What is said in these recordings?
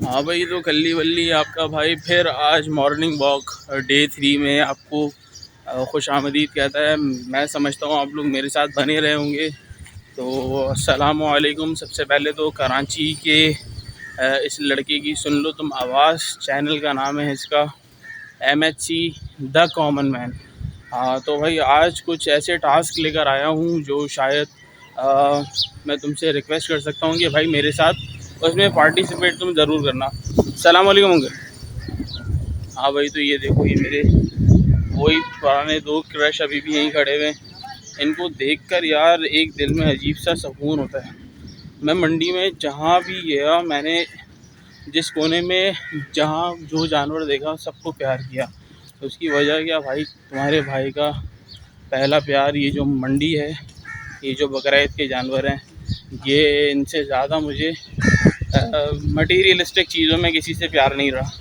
हाँ भाई, तो कल्ली वल्ली आपका भाई फिर आज मॉर्निंग वॉक डे 3 में आपको खुश आमदीद कहता है। मैं समझता हूँ आप लोग मेरे साथ बने रहे होंगे। तो अस्सलामु अलैकुम। सबसे पहले तो कराची के इस लड़के की सुन लो तुम आवाज़, चैनल का नाम है इसका MHC द कॉमन मैन। हाँ तो भाई आज कुछ ऐसे टास्क लेकर आया हूँ जो शायद मैं तुमसे रिक्वेस्ट कर सकता हूँ कि भाई मेरे साथ उसमें पार्टिसिपेट तुम ज़रूर करना। सलाम वालेकुम अंकल। हाँ भाई, तो ये देखो, ये मेरे वही पुराने दो क्रश अभी भी यहीं खड़े हुए हैं। इनको देखकर यार एक दिल में अजीब सा सुकून होता है। मैं मंडी में जहाँ भी गया, मैंने जिस कोने में जहाँ जो जानवर देखा सबको प्यार किया। तो उसकी वजह क्या भाई, तुम्हारे भाई का पहला प्यार ये जो मंडी है, ये जो बकरा ईद के जानवर हैं, ये इनसे ज़्यादा मुझे मटीरियलिस्टिक चीज़ों में किसी से प्यार नहीं रहा।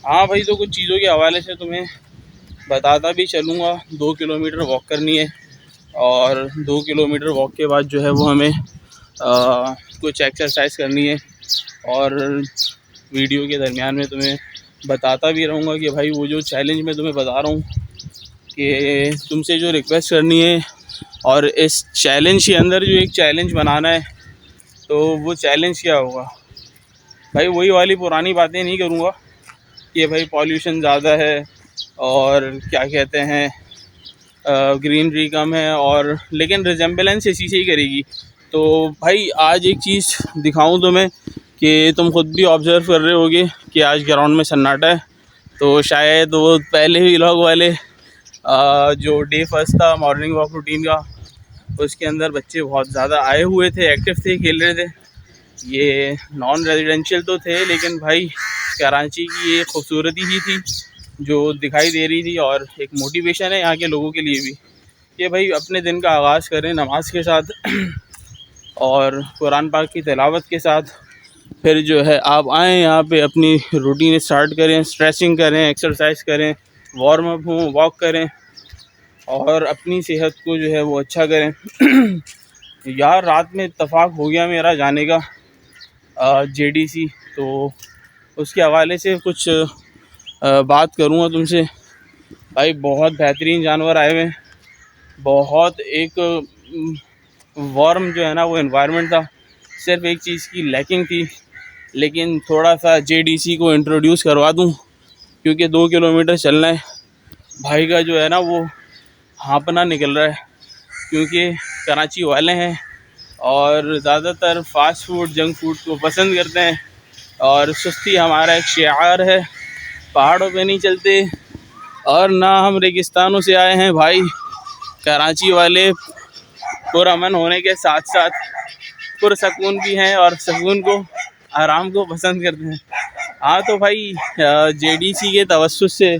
हाँ भाई, तो कुछ चीज़ों के हवाले से तुम्हें बताता भी चलूँगा। 2 किलोमीटर वॉक करनी है और 2 किलोमीटर वॉक के बाद जो है वो हमें कुछ एक्सरसाइज करनी है। और वीडियो के दरमियान में तुम्हें बताता भी रहूँगा कि भाई वो जो चैलेंज मैं तुम्हें बता रहा हूँ कि तुमसे जो रिक्वेस्ट करनी है, और इस चैलेंज के अंदर जो एक चैलेंज बनाना है, तो वो चैलेंज क्या होगा भाई, वही वाली पुरानी बातें नहीं करूँगा कि भाई पॉल्यूशन ज़्यादा है और क्या कहते हैं ग्रीनरी कम है, और लेकिन रिजेम्बलेंस इसी से ही करेगी। तो भाई आज एक चीज़ दिखाऊं तुम्हें कि तुम खुद भी ऑब्ज़र्व कर रहे होगे कि आज ग्राउंड में सन्नाटा है। तो शायद वो पहले ही व्लॉग वाले जो डे फर्स्ट था मॉर्निंग वॉक रूटीन का, उसके अंदर बच्चे बहुत ज़्यादा आए हुए थे, एक्टिव थे, खेल रहे थे। ये नॉन रेजिडेंशियल तो थे, लेकिन भाई कराची की ये खूबसूरती ही थी जो दिखाई दे रही थी, और एक मोटिवेशन है यहाँ के लोगों के लिए भी कि भाई अपने दिन का आगाज़ करें नमाज के साथ और कुरान पाक की तिलावत के साथ। फिर जो है आप आएँ यहाँ पे अपनी रूटीन स्टार्ट करें, स्ट्रेचिंग करें, एक्सरसाइज करें, वार्म अप हों, वॉक करें और अपनी सेहत को जो है वो अच्छा करें। यार रात में इत्तेफाक हो गया मेरा जाने का JDC, तो उसके हवाले से कुछ बात करूँगा तुमसे। भाई बहुत बेहतरीन जानवर आए हुए हैं, बहुत एक वार्म जो है ना वो एनवायरनमेंट था। सिर्फ एक चीज़ की लैकिंग थी, लेकिन थोड़ा सा JDC को इंट्रोड्यूस करवा दूँ, क्योंकि 2 किलोमीटर चलना है। भाई का जो है ना वो हाँपना निकल रहा है, क्योंकि कराची वाले हैं और ज़्यादातर फास्ट फूड, जंक फूड को पसंद करते हैं, और सुस्ती हमारा एक शिआर है। पहाड़ों पे नहीं चलते और ना हम रेगिस्तानों से आए हैं भाई। कराची वाले पुरअमन होने के साथ साथ पुरसकून भी हैं और सुकून को, आराम को पसंद करते हैं। हाँ तो भाई JDC के तवस्सुस से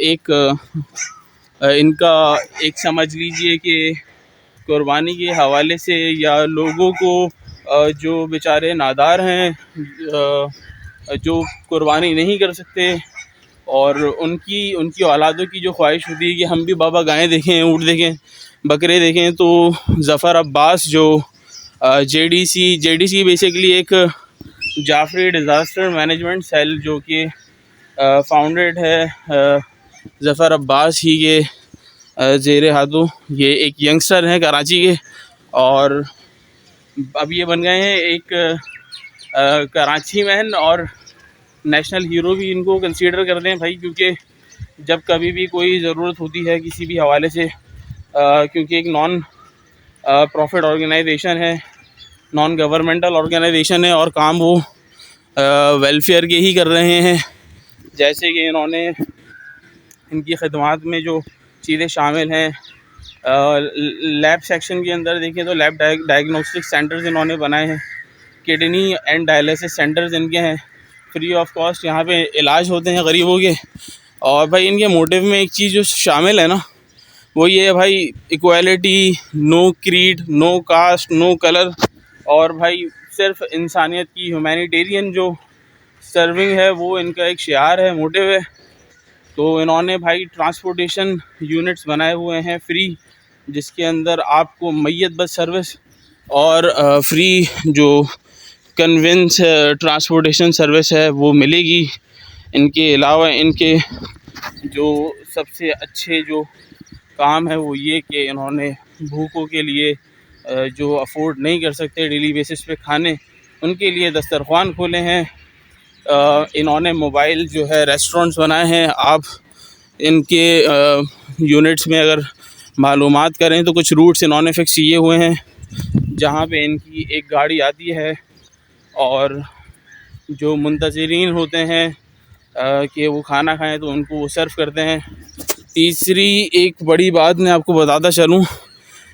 एक इनका एक समझ लीजिए कि कुर्बानी के हवाले से, या लोगों को जो बेचारे नादार हैं, जो कुर्बानी नहीं कर सकते, और उनकी औलादों की जो ख्वाहिश होती है कि हम भी बाबा गायें देखें, ऊँट देखें, बकरे देखें, तो ज़फ़र अब्बास जो JDC बेसिकली एक जाफरी डिज़ास्टर मैनेजमेंट सेल जो कि फाउंडेड है ज़फ़र अब्बास ही के ज़ेरे हाथों। ये एक यंगस्टर हैं कराची के, और अब ये बन गए हैं एक कराची मैन, और नेशनल हीरो भी इनको कंसीडर करते हैं भाई, क्योंकि जब कभी भी कोई ज़रूरत होती है किसी भी हवाले से, क्योंकि एक नॉन प्रॉफिट ऑर्गेनाइजेशन है, नॉन गवर्नमेंटल ऑर्गेनाइजेशन है, और काम वो वेलफेयर के ही कर रहे हैं। जैसे कि इन्होंने इनकी खदमात में जो चीज़ें शामिल हैं, लैब सेक्शन के अंदर देखें तो लैब डायग्नोस्टिक सेंटर्स इन्होंने बनाए हैं, किडनी एंड डायलिसिस सेंटर्स इनके हैं, फ्री ऑफ कॉस्ट यहाँ पे इलाज होते हैं गरीबों के। और भाई इनके मोटिव में एक चीज़ जो शामिल है ना, वो ये है भाई, equality, no creed, no caste, no colour, और भाई सिर्फ इंसानियत की ह्यूमैनिटेरियन जो सर्विंग है वो इनका एक शिआर है, मोटिव है। तो इन्होंने भाई ट्रांसपोर्टेशन यूनिट्स बनाए हुए हैं फ्री, जिसके अंदर आपको मैयत बस सर्विस और फ्री जो कन्वेंस ट्रांसपोर्टेशन सर्विस है वो मिलेगी। इनके अलावा इनके जो सबसे अच्छे जो काम है वो ये कि इन्होंने भूखों के लिए जो अफोर्ड नहीं कर सकते डेली बेसिस पे खाने, उनके लिए दस्तरखान खोले हैं। इन्होंने मोबाइल जो है रेस्टोरेंट्स बनाए हैं। आप इनके यूनिट्स में अगर मालूमात करें तो कुछ रूट्स इन्होंने फ़िक्स किए हुए हैं जहाँ पे इनकी एक गाड़ी आती है और जो मुंतज़रीन होते हैं कि वो खाना खाएं तो उनको वो सर्व करते हैं। तीसरी एक बड़ी बात मैं आपको बताता चलूँ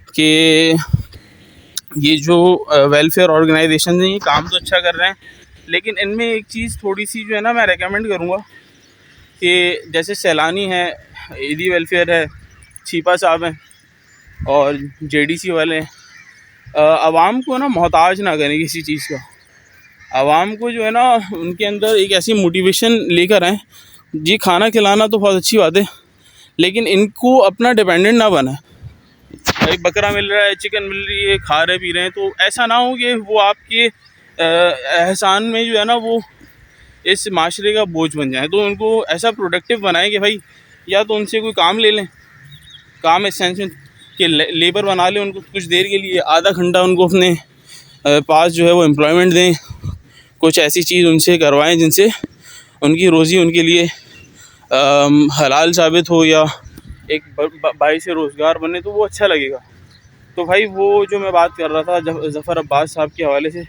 कि ये जो वेलफेयर ऑर्गेनाइजेशन हैं ये काम तो अच्छा कर रहे हैं, लेकिन इनमें एक चीज़ थोड़ी सी जो है ना मैं रेकमेंड करूँगा कि जैसे सैलानी है, ईदी वेलफेयर है, छीपा साहब हैं और जेडीसी वाले हैं, आवाम को ना मोहताज ना करें किसी चीज़ का। आवाम को जो है ना उनके अंदर एक ऐसी मोटिवेशन लेकर आएँ। जी खाना खिलाना तो बहुत अच्छी बात है, लेकिन इनको अपना डिपेंडेंट ना बनाए। भाई बकरा मिल रहा है, चिकन मिल रही है, खा रहे पी रहे हैं, तो ऐसा ना हो कि वो आपके एहसान में जो है ना वो इस माशरे का बोझ बन जाए। तो उनको ऐसा प्रोडक्टिव बनाएं कि भाई या तो उनसे कोई काम ले लें, काम इस सेंस में कि लेबर बना लें उनको कुछ देर के लिए, आधा घंटा उनको अपने पास जो है वो एम्प्लॉयमेंट दें, कुछ ऐसी चीज़ उनसे करवाएं जिनसे उनकी रोज़ी उनके लिए हलाल साबित हो या एक बाई से रोज़गार बने, तो वो अच्छा लगेगा। तो भाई वो जो मैं बात कर रहा था ज़फ़र अब्बास साहब के हवाले से,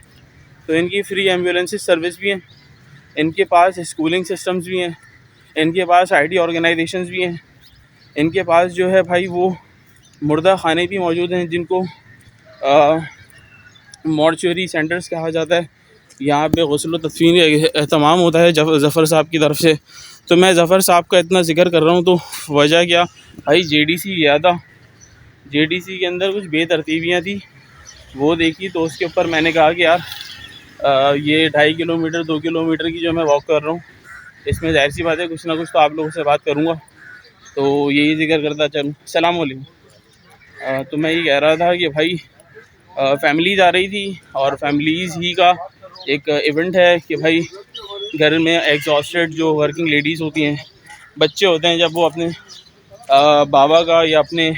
तो इनकी फ्री एम्बुलेंसेस सर्विस भी हैं, इनके पास स्कूलिंग सिस्टम्स भी हैं, इनके पास आईडी ऑर्गेनाइजेशंस भी हैं, इनके पास जो है भाई वो मुर्दा खाने भी मौजूद हैं जिनको मॉर्चुरी सेंटर्स कहा जाता है। यहाँ पे गुस्ल तदफीन का एहतमाम होता है ज़फ़र साहब की तरफ से। तो मैं ज़फ़र साहब का इतना ज़िक्र कर रहा हूँ तो वजह क्या भाई, जेडीसी गया था, जेडीसी के अंदर कुछ बेतरतीबियाँ थी वो देखी, तो उसके ऊपर मैंने कहा कि यार ये 2.5 किलोमीटर 2 किलोमीटर की जो मैं वॉक कर रहा हूँ, इसमें ज़ाहिर सी बात है कुछ ना कुछ तो आप लोगों से बात करूँगा, तो यही ज़िक्र करता चलूँ। अस्सलाम वालेकुम। तो मैं ये कह रहा था कि भाई फैमिलीज़ आ रही थी और फैमिलीज़ ही का एक इवेंट है कि भाई घर में एग्जॉस्टेड जो वर्किंग लेडीज़ होती हैं, बच्चे होते हैं, जब वो अपने बाबा का या अपने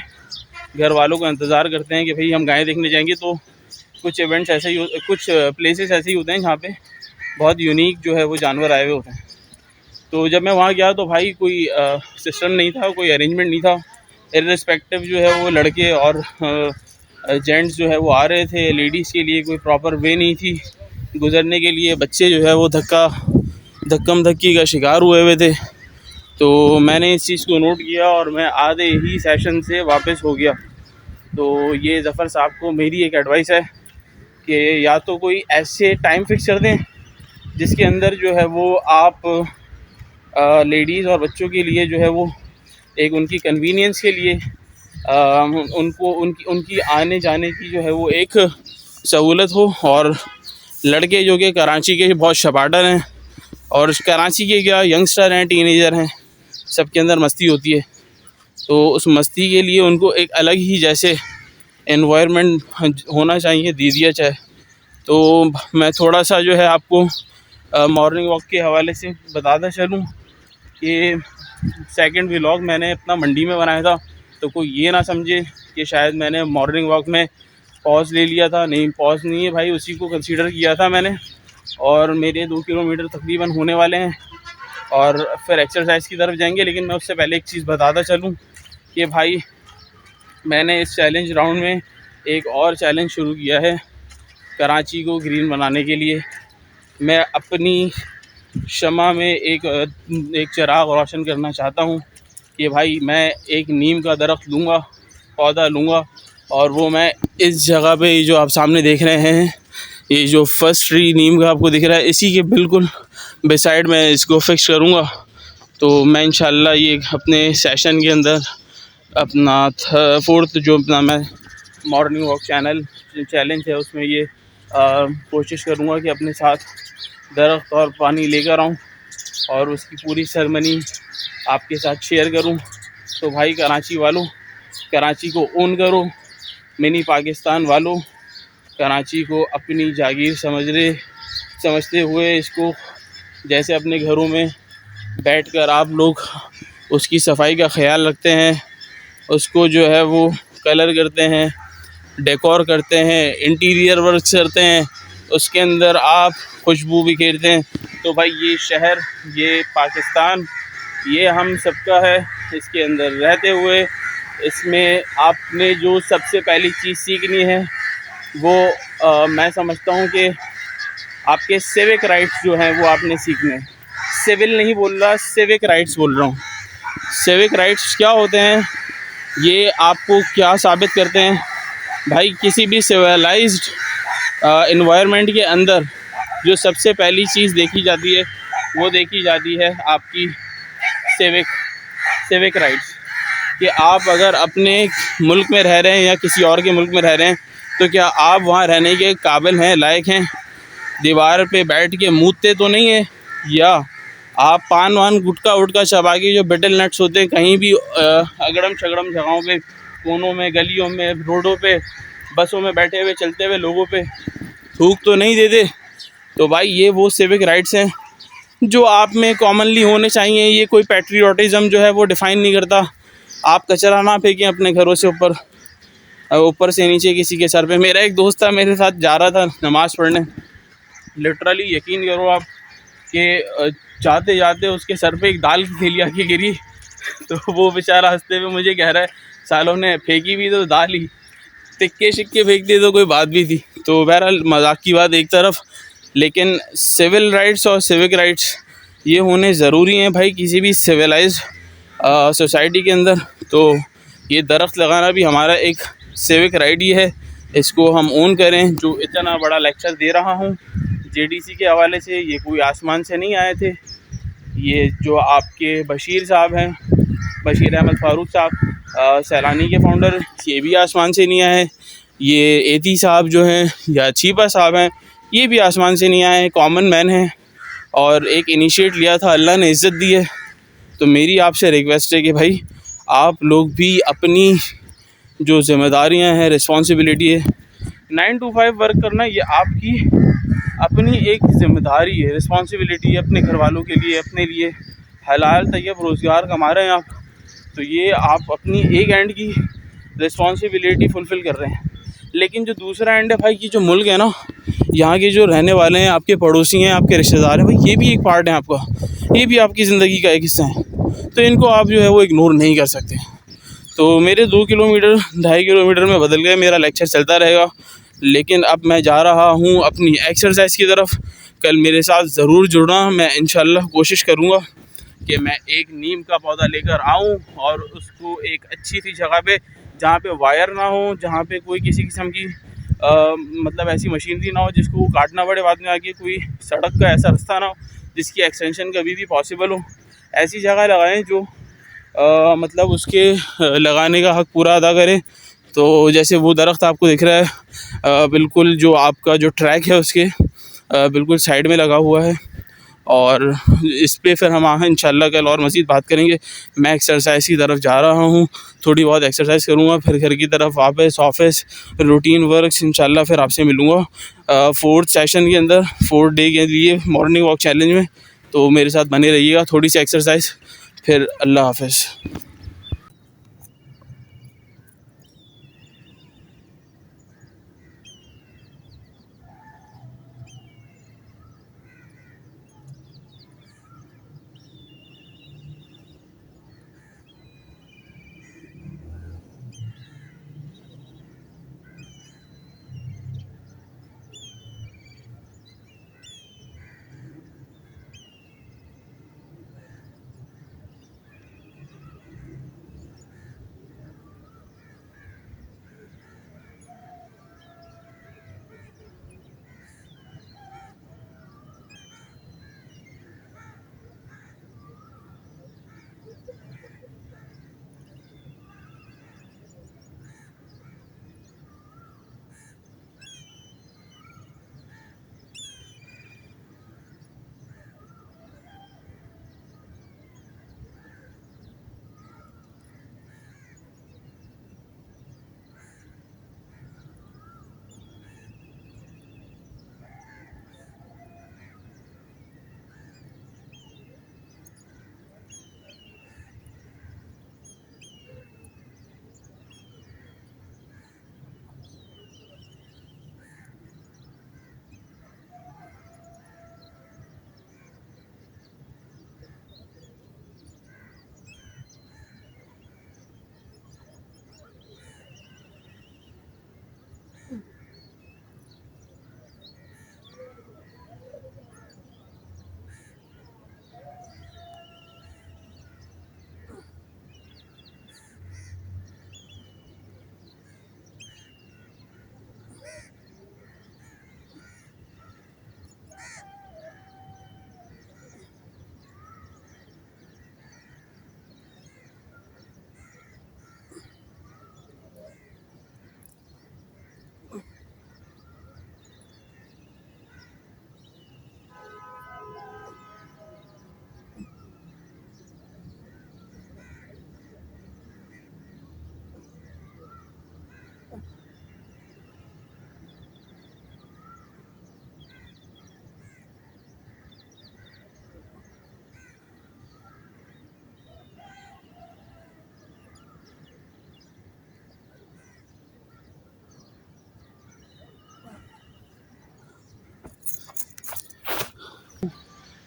घर वालों का इंतज़ार करते हैं कि भाई हम गायें देखने जाएंगे, तो कुछ इवेंट्स ऐसे ही कुछ प्लेसेस ऐसे ही होते हैं जहाँ पे बहुत यूनिक जो है वो जानवर आए हुए होते हैं। तो जब मैं वहाँ गया तो भाई कोई सिस्टम नहीं था, कोई अरेंजमेंट नहीं था, इर्रिस्पेक्टिव जो है वो लड़के और जेंट्स जो है वो आ रहे थे, लेडीज़ के लिए कोई प्रॉपर वे नहीं थी गुज़रने के लिए, बच्चे जो है वो धक्कम धक्की का शिकार हुए हुए थे। तो मैंने इस चीज़ को नोट किया और मैं आधे ही सेशन से वापस हो गया। तो ये ज़फ़र साहब को मेरी एक एडवाइस है कि या तो कोई ऐसे टाइम फिक्स कर दें जिसके अंदर जो है वो आप लेडीज़ और बच्चों के लिए जो है वो एक उनकी कन्वीनियंस के लिए उनको उनकी आने जाने की जो है वो एक सहूलत हो। और लड़के जो कि कराची के बहुत शपाटर हैं, और कराची के क्या यंगस्टर हैं, टीनेजर हैं, सबके अंदर मस्ती होती है, तो उस मस्ती के लिए उनको एक अलग ही जैसे एनवायरनमेंट होना चाहिए, दे दिया चाहे। तो मैं थोड़ा सा जो है आपको मॉर्निंग वॉक के हवाले से बताता चलूँ कि सेकंड व्लॉग मैंने अपना मंडी में बनाया था, तो कोई ये ना समझे कि शायद मैंने मॉर्निंग वॉक में पॉज ले लिया था, नहीं पॉज नहीं है भाई, उसी को कंसीडर किया था मैंने। और मेरे 2 किलोमीटर तकरीबन होने वाले हैं और फिर एक्सरसाइज की तरफ जाएंगे। लेकिन मैं उससे पहले एक चीज़ बताता चलूँ कि भाई मैंने इस चैलेंज राउंड में एक और चैलेंज शुरू किया है कराची को ग्रीन बनाने के लिए। मैं अपनी शमा में एक चिराग रोशन करना चाहता हूँ कि भाई मैं एक नीम का दरख्त लूँगा, पौधा लूँगा, और वो मैं इस जगह पे जो आप सामने देख रहे हैं, ये जो फर्स्ट ट्री नीम का आपको दिख रहा है, इसी के बिल्कुल बिसाइड मैं इसको फिक्स करूँगा। तो मैं इंशाल्लाह ये अपने सेशन के अंदर अपना 4th जो अपना मैं मॉर्निंग वॉक चैलेंज है उसमें ये कोशिश करूँगा कि अपने साथ दरख्त और पानी लेकर आऊँ और उसकी पूरी सेरेमनी आपके साथ शेयर करूँ। तो भाई कराची वालों, कराची को ओन करो, मिनी पाकिस्तान वालों, कराची को अपनी जागीर समझ रहे, समझते हुए इसको जैसे अपने घरों में बैठकर आप लोग उसकी सफाई का ख्याल रखते हैं, उसको जो है वो कलर करते हैं, डेकोर करते हैं, इंटीरियर वर्क करते हैं, उसके अंदर आप खुशबू बिखेरते हैं, तो भाई ये शहर, ये पाकिस्तान, ये हम सबका है। इसके अंदर रहते हुए इसमें आपने जो सबसे पहली चीज़ सीखनी है वो मैं समझता हूँ कि आपके सिविक राइट्स जो हैं वो आपने सीखने हैं। सिविल नहीं बोल रहा, सिविक राइट्स बोल रहा हूँ। सिविक राइट्स क्या होते हैं, ये आपको क्या साबित करते हैं भाई? किसी भी सिविलाइज्ड इन्वायरमेंट के अंदर जो सबसे पहली चीज़ देखी जाती है वो देखी जाती है आपकी सिविक राइट्स। कि आप अगर अपने मुल्क में रह रहे हैं या किसी और के मुल्क में रह रहे हैं तो क्या आप वहाँ रहने के काबिल हैं, लायक हैं? दीवार पे बैठ के मूतते तो नहीं है, या आप पान वान गुटखा उटका चबा के जो बिटल नट्स होते हैं कहीं भी अगड़म शगड़म जगहों पे, कोनों में, गलियों में, रोडों पे, बसों में बैठे हुए चलते हुए लोगों पे थूक तो नहीं देते? तो भाई ये वो सिविक राइट्स हैं जो आप में कॉमनली होने चाहिए। ये कोई पैट्रियोटिज़म जो है वो डिफ़ाइन नहीं करता। आप कचरा ना फेंकें अपने घरों से ऊपर से नीचे किसी के सर पे। मेरा एक दोस्त था, मेरे साथ जा रहा था नमाज़ पढ़ने, लिटरली यकीन करो आप कि जाते जाते उसके सर पे एक दाल की थैली आके गिरी तो वो बेचारा हंसते हुए मुझे कह रहा है, सालों ने फेंकी भी तो दाल ही, टिक्के शिक्के फेंक दिए तो कोई बात भी थी। तो बहरहाल मजाक की बात एक तरफ, लेकिन सिविल राइट्स और सिविक राइट्स ये होने ज़रूरी हैं भाई किसी भी सिविलाइज्ड सोसाइटी के अंदर। तो ये दरख्त लगाना भी हमारा एक सिविक राइट ही है, इसको हम ओन करें। जो इतना बड़ा लेक्चर दे रहा हूँ जेडीसी के हवाले से, ये कोई आसमान से नहीं आए थे। ये जो आपके बशीर साहब हैं, बशीर अहमद फ़ारूक साहब, सैलानी के फाउंडर, ये भी आसमान से नहीं आए। ये एती साहब जो हैं या छीपा साहब हैं, ये भी आसमान से नहीं आए, कॉमन मैन हैं। और एक इनिशिएट लिया था, अल्लाह ने इज़्ज़त दी है। तो मेरी आपसे रिक्वेस्ट है कि भाई आप लोग भी अपनी जो ज़िम्मेदारियां हैं, रिस्पॉन्सिबिलिटी है, 9 to 5 वर्क करना, ये आपकी अपनी एक ज़िम्मेदारी है, रिस्पॉन्सिबिलिटी है अपने घर वालों के लिए, अपने लिए हलाल तैयब रोज़गार कमा रहे हैं आप, तो ये आप अपनी एक एंड की रिस्पॉन्सिबिलिटी फुलफ़िल कर रहे हैं। लेकिन जो दूसरा एंड है भाई, कि जो मुल्क है ना, यहाँ के जो रहने वाले हैं, आपके पड़ोसी हैं, आपके रिश्तेदार हैं, भाई ये भी एक पार्ट है आपका, ये भी आपकी ज़िंदगी का एक हिस्सा है। तो इनको आप जो है वो इग्नोर नहीं कर सकते। तो मेरे 2 किलोमीटर 2.5 किलोमीटर में बदल गए, मेरा लेक्चर चलता रहेगा, लेकिन अब मैं जा रहा हूँ अपनी एक्सरसाइज की तरफ। कल मेरे साथ ज़रूर जुड़ना, मैं इंशाल्लाह कोशिश करूँगा कि मैं एक नीम का पौधा लेकर आऊँ और उसको एक अच्छी सी जगह पे, जहाँ पे वायर ना हो, जहाँ पे कोई किसी किस्म की मतलब ऐसी मशीनरी ना हो जिसको वो काटना पड़े बाद में आके, कोई सड़क का ऐसा रास्ता ना हो जिसकी एक्सटेंशन कभी भी पॉसिबल हो। ऐसी जगह लगाएं जो मतलब उसके लगाने का हक़ पूरा अदा करें। तो जैसे वो दरख्त आपको दिख रहा है, बिल्कुल जो आपका जो ट्रैक है उसके बिल्कुल साइड में लगा हुआ है, और इस पे फिर हम इंशाल्लाह कल और मज़ीद बात करेंगे। मैं एक्सरसाइज की तरफ जा रहा हूँ, थोड़ी बहुत एक्सरसाइज करूँगा, फिर घर की तरफ वापस ऑफिस रूटीन वर्क इंशाल्लाह फिर आपसे मिलूँगा 4th सेशन के अंदर, 4th डे के लिए मॉर्निंग वॉक चैलेंज में। तो मेरे साथ बने रहिएगा, थोड़ी सी एक्सरसाइज, फिर अल्लाह हाफ़िज़।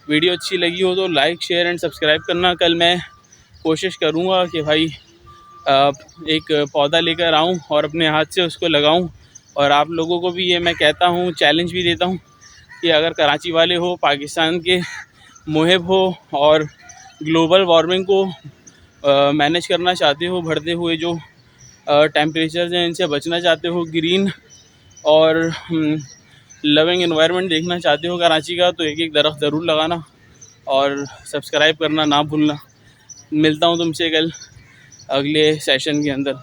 वीडियो अच्छी लगी हो तो लाइक शेयर एंड सब्सक्राइब करना। कल मैं कोशिश करूँगा कि भाई एक पौधा लेकर आऊँ और अपने हाथ से उसको लगाऊँ। और आप लोगों को भी ये मैं कहता हूँ, चैलेंज भी देता हूँ कि अगर कराची वाले हो, पाकिस्तान के मुहिब हो और ग्लोबल वार्मिंग को मैनेज करना चाहते हो, बढ़ते हुए जो टेम्परेचर्स हैं इनसे बचना चाहते हो, ग्रीन और लविंग एनवायरनमेंट देखना चाहते हो कराची का, तो एक एक दरख्त ज़रूर लगाना और सब्सक्राइब करना ना भूलना। मिलता हूँ तुमसे कल अगले सेशन के अंदर।